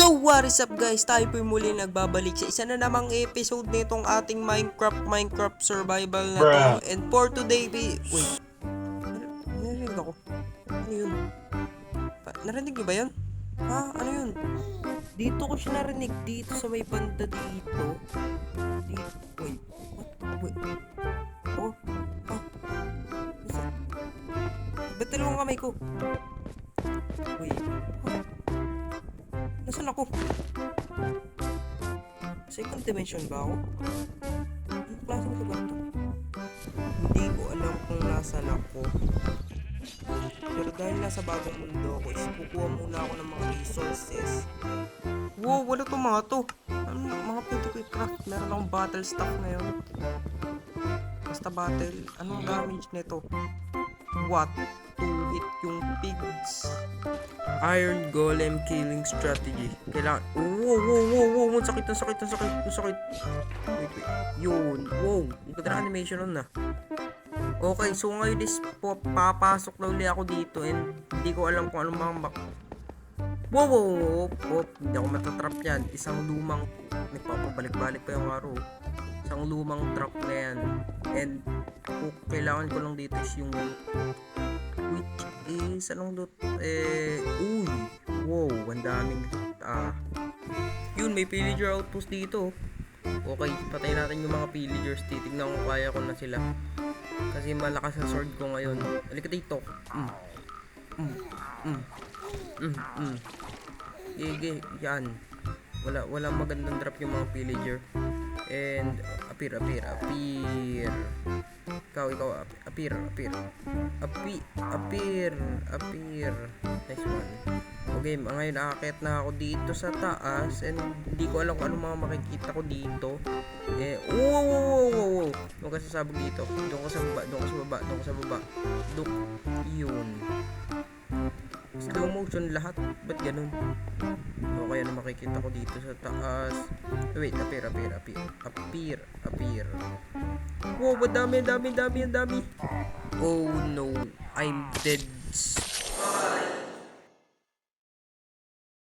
So what is up guys, tayo po muli nagbabalik sa isa na namang episode nitong ating Minecraft survival na to. And for today, wait, narinig ako. Ano yun? Narinig nyo ba yun? Ha? Ano yun? Dito ko siya narinig, dito sa may banda dito. Wait, what? Wait. Oh, ba't dalawang kamay ko? Wait, nasaan ako? Second dimension ba ako? Anong klaseng lugar to? Hindi ko alam kung nasaan ako. Pero dahil nasa bagong mundo ako, is kukuha muna ako ng mga resources. Wow, wala itong mga to. Ano, mga pwede ko i-craft. Meron akong battle stock ngayon. Basta battle. Anong damage nito? What? To hit yung pigs. Iron Golem Killing Strategy. Kailangan. Wow. Sakit. Wait. Yun. Wow. Ito na animation nun na. Okay, so ngayon is papasok na uli ako dito and hindi ko alam kung anong mga Wow. Hindi ako matatrap yan. Isang lumang, nagpapabalik-balik pa yung araw. Isang lumang trap na yan. And kailangan ko lang dito is yung which is anong loot? Uy. Wow, ang daming yun, may pillager outpost dito. Okay, patay natin yung mga pillagers. Titignan ko kaya ko na sila. Kasi malakas ang sword ko ngayon. Halika dito. Yan. Wala magandang drop yung mga pillager. And appear. Ikaw, appear. Nice one. Okay, ngayon nakakit na ako dito sa taas and hindi ko alam kung ano mga makikita ko dito. Wow. Huwag ka sasabog dito. Doon ka sa baba. Yun. Slow motion lahat. Ba't ganun? Okay, ano makikita ko dito sa taas? Wait, appear. Wow, ang dami. Oh no, I'm dead.